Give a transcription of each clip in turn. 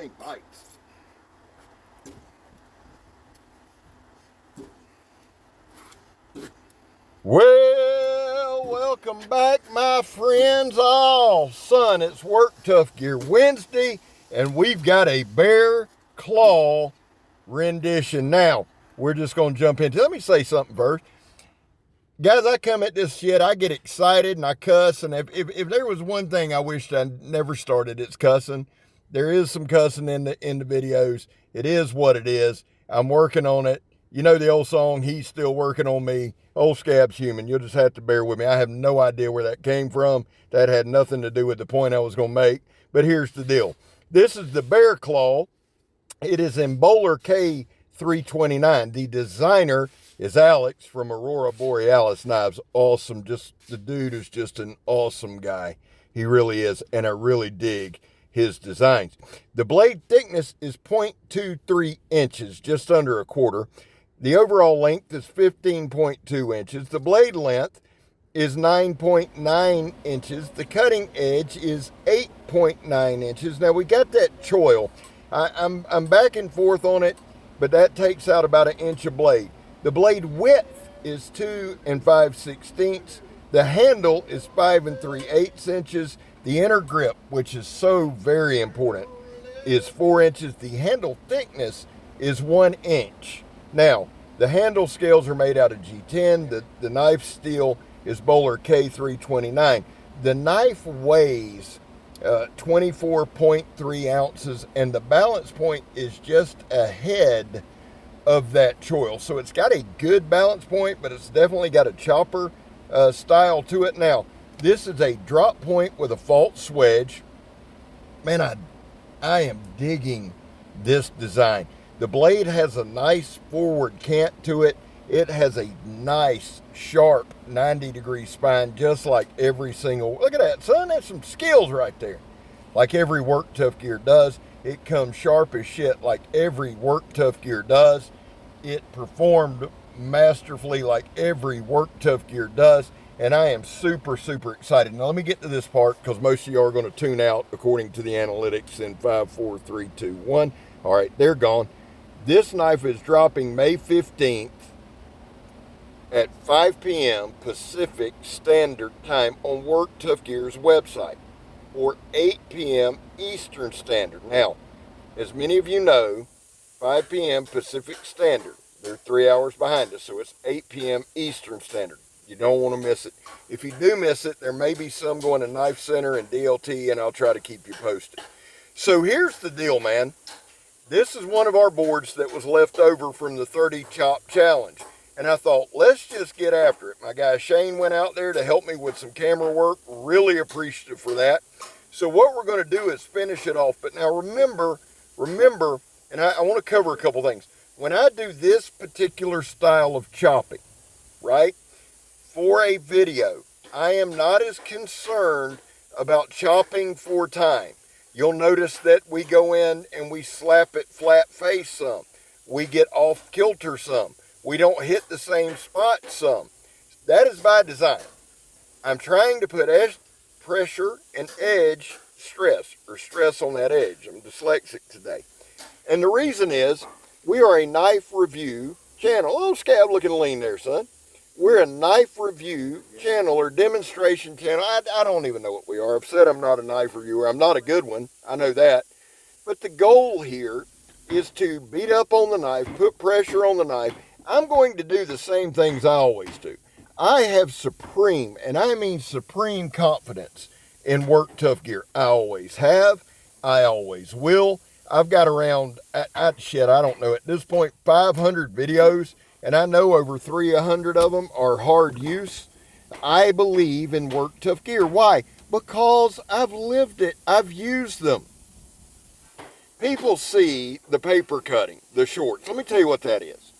thing bites. Well, welcome back, my friends all. Son, it's Work Tough Gear Wednesday, and we've got a bear claw rendition. Now, we're just going to jump into it. Let me say something first. Guys, I come at this shit, I get excited and I cuss, and if there was one thing I wished I never started, it's cussing. There is some cussing in the videos. It is what it is. I'm working on it. You know the old song, He's Still Working on Me. Old Scab's human. You'll just have to bear with me. I have no idea where that came from. That had nothing to do with the point I was going to make. But here's the deal. This is the bear claw. It is in Bowler K329. The designer is Alex from Aurora Borealis Knives. Awesome. The dude is just an awesome guy. He really is. And I really dig his designs. The blade thickness is 0.23 inches, just under a quarter. The overall length is 15.2 inches. The blade length is 9.9 inches. The cutting edge is 8.9 inches. Now, we got that choil. I'm back and forth on it, but that takes out about an inch of blade. The blade width is 2 5/16. The handle is 5 3/8 inches. The inner grip, which is so very important, is 4 inches. The handle thickness is 1 inch. Now, the handle scales are made out of G10. The knife steel is Bowler K329. The knife weighs 24.3 ounces, and the balance point is just ahead of that choil. So it's got a good balance point, but it's definitely got a chopper style to it. Now, this is a drop point with a false wedge. Man, I am digging this design. The blade has a nice forward cant to it. It has a nice, sharp 90-degree spine, just like every single... Look at that, son. That's some skills right there. Like every Work Tough Gear does. It comes sharp as shit like every Work Tough Gear does. It performed masterfully like every Work Tough Gear does. And I am super, super excited. Now, let me get to this part because most of you are going to tune out according to the analytics in 5, 4, 3, 2, 1. All right, they're gone. This knife is dropping May 15th at 5 p.m. Pacific Standard Time on Work Tough Gear's website, or 8 p.m. Eastern Standard. Now, as many of you know, 5 p.m. Pacific Standard, they're 3 hours behind us, so it's 8 p.m. Eastern Standard. You don't want to miss it. If you do miss it, there may be some going to Knife Center and DLT, and I'll try to keep you posted. So here's the deal, man. This is one of our boards that was left over from the 30 Chop Challenge. And I thought, let's just get after it. My guy Shane went out there to help me with some camera work. Really appreciative for that. So what we're going to do is finish it off. But now remember, and I want to cover a couple things. When I do this particular style of chopping, right, for a video, I am not as concerned about chopping for time. You'll notice that we go in and we slap it flat face some. We get off kilter some. We don't hit the same spot some. That is by design. I'm trying to put edge pressure and edge stress, or stress on that edge. I'm dyslexic today. And the reason is, we are a knife review channel. Oh, Scab looking lean there, son. We're a knife review channel or demonstration channel. I don't even know what we are. I've said I'm not a knife reviewer. I'm not a good one. I know that. But the goal here is to beat up on the knife, put pressure on the knife. I'm going to do the same things I always do. I have supreme, and I mean supreme confidence in Work Tough Gear. I always have. I always will. I've got around, I don't know, at this point, 500 videos. And I know over 300 of them are hard use. I believe in Work Tough Gear. Why? Because I've lived it. I've used them. People see the paper cutting, the shorts. Let me tell you what that is.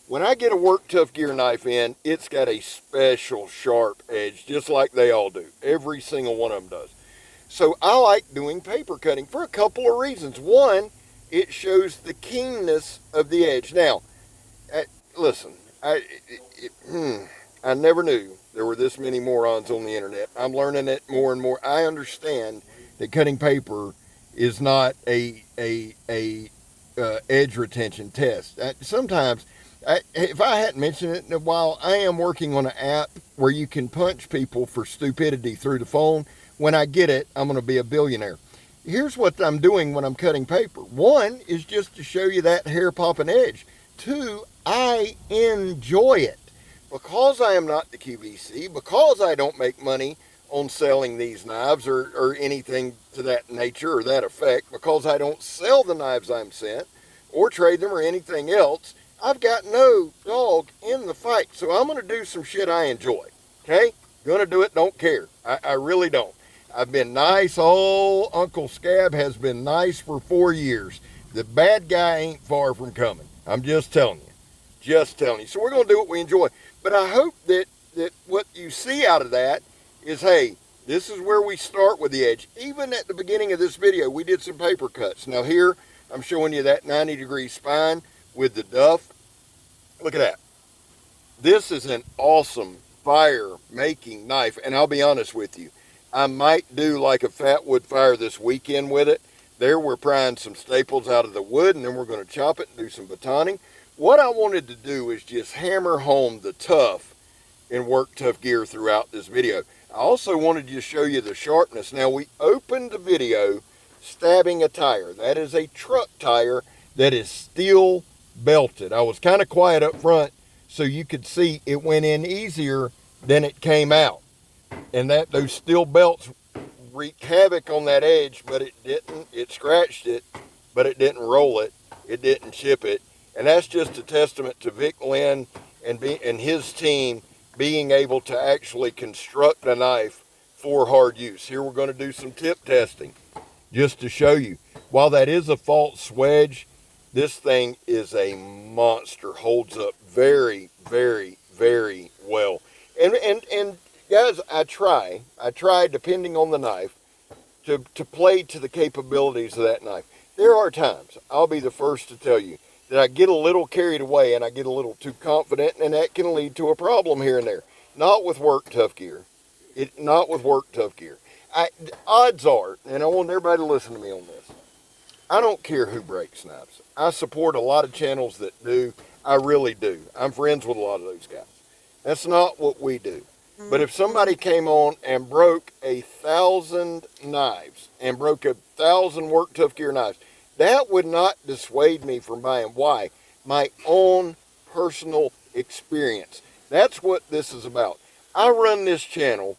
When I get a Work Tough Gear knife in, it's got a special sharp edge, just like they all do. Every single one of them does. So I like doing paper cutting for a couple of reasons. One, it shows the keenness of the edge. Now, listen, I never knew there were this many morons on the internet. I'm learning it more and more. I understand that cutting paper is not a edge retention test. Sometimes, if I hadn't mentioned it in a while, I am working on an app where you can punch people for stupidity through the phone. When I get it, I'm going to be a billionaire. Here's what I'm doing when I'm cutting paper. One is just to show you that hair popping edge. Two, I enjoy it. Because I am not the QVC, because I don't make money on selling these knives or anything to that nature or that effect, because I don't sell the knives I'm sent or trade them or anything else, I've got no dog in the fight. So I'm going to do some shit I enjoy. Okay? Going to do it, don't care. I really don't. I've been nice. Old Uncle Scab has been nice for 4 years. The bad guy ain't far from coming. I'm just telling you. Just telling you. So we're going to do what we enjoy. But I hope that what you see out of that is, hey, this is where we start with the edge. Even at the beginning of this video, we did some paper cuts. Now here, I'm showing you that 90-degree spine with the Tuff. Look at that. This is an awesome fire-making knife. And I'll be honest with you, I might do like a fat wood fire this weekend with it. There we're prying some staples out of the wood, and then we're going to chop it and do some batoning. What I wanted to do is just hammer home the Tuff and work Tuff gear throughout this video. I also wanted to show you the sharpness. Now, we opened the video stabbing a tire. That is a truck tire that is steel belted. I was kind of quiet up front so you could see it went in easier than it came out. And that those steel belts wreaked havoc on that edge, but it didn't. It scratched it, but it didn't roll it. It didn't chip it. And that's just a testament to Vic Lynn and his team being able to actually construct a knife for hard use. Here we're going to do some tip testing just to show you. While that is a false wedge, this thing is a monster. Holds up very, very, very well. And guys, I try depending on the knife to play to the capabilities of that knife. There are times, I'll be the first to tell you, that I get a little carried away and I get a little too confident, and that can lead to a problem here and there. Not with work Tuff gear. Not with work Tuff gear. Odds are, and I want everybody to listen to me on this, I don't care who breaks knives. I support a lot of channels that do. I really do. I'm friends with a lot of those guys. That's not what we do. But if somebody came on and broke 1,000 knives and broke 1,000 work Tuff gear knives, that would not dissuade me from buying. Why? My own personal experience. That's what this is about. I run this channel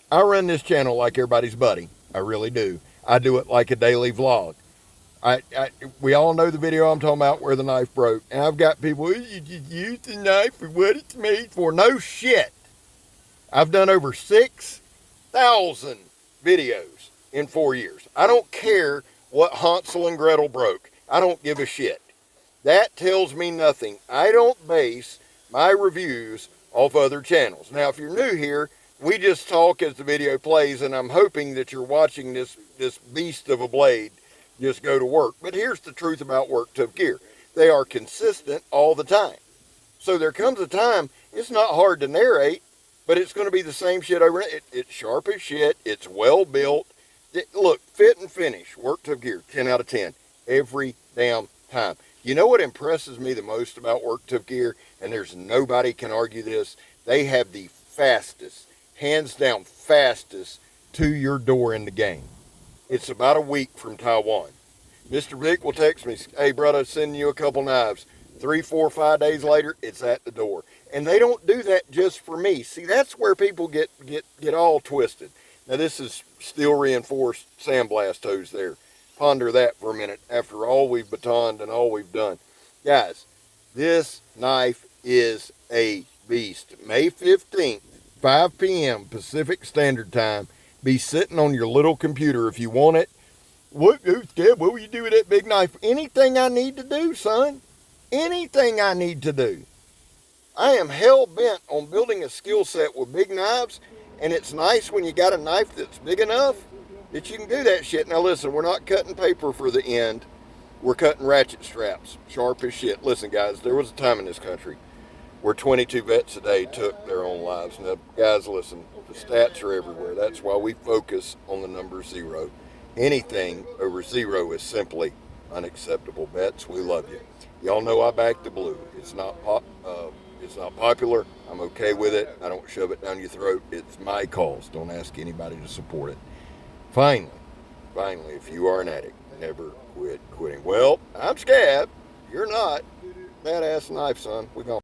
like everybody's buddy. I really do. I do it like a daily vlog. We all know the video I'm talking about where the knife broke. And I've got people, well, you just use the knife for what it's made for. No shit. I've done over 6,000 videos in 4 years. I don't care what Hansel and Gretel broke. I don't give a shit. That tells me nothing. I don't base my reviews off other channels. Now, if you're new here, we just talk as the video plays, and I'm hoping that you're watching this beast of a blade just go to work. But here's the truth about work Tuff gear. They are consistent all the time. So there comes a time, it's not hard to narrate, but it's going to be the same shit over it. It's sharp as shit. It's well built. Look, fit and finish, work Tuff gear, 10 out of 10, every damn time. You know what impresses me the most about work Tuff gear, and there's nobody can argue this, they have the fastest, hands down fastest, to your door in the game. It's about a week from Taiwan. Mr. Vic will text me, hey brother, sending you a couple knives. 3, 4, 5 days later, it's at the door. And they don't do that just for me. See, that's where people get all twisted. Now this is steel reinforced sandblast hose there. Ponder that for a minute after all we've batoned and all we've done. Guys, this knife is a beast. May 15th, 5 p.m. Pacific Standard Time. Be sitting on your little computer if you want it. What will you do with that big knife? Anything I need to do, son. Anything I need to do. I am hell-bent on building a skill set with big knives, and it's nice when you got a knife that's big enough that you can do that shit. Now listen, we're not cutting paper for the end. We're cutting ratchet straps, sharp as shit. Listen guys, there was a time in this country where 22 vets a day took their own lives. Now guys, listen, the stats are everywhere. That's why we focus on the number 0. Anything over 0 is simply unacceptable. Bets, we love you. Y'all know I back the blue. It's not popular. I'm okay with it. I don't shove it down your throat. It's my cause. Don't ask anybody to support it. Finally, if you are an addict, never quit quitting. Well, I'm Scab. You're not. Badass knife, son. We're going.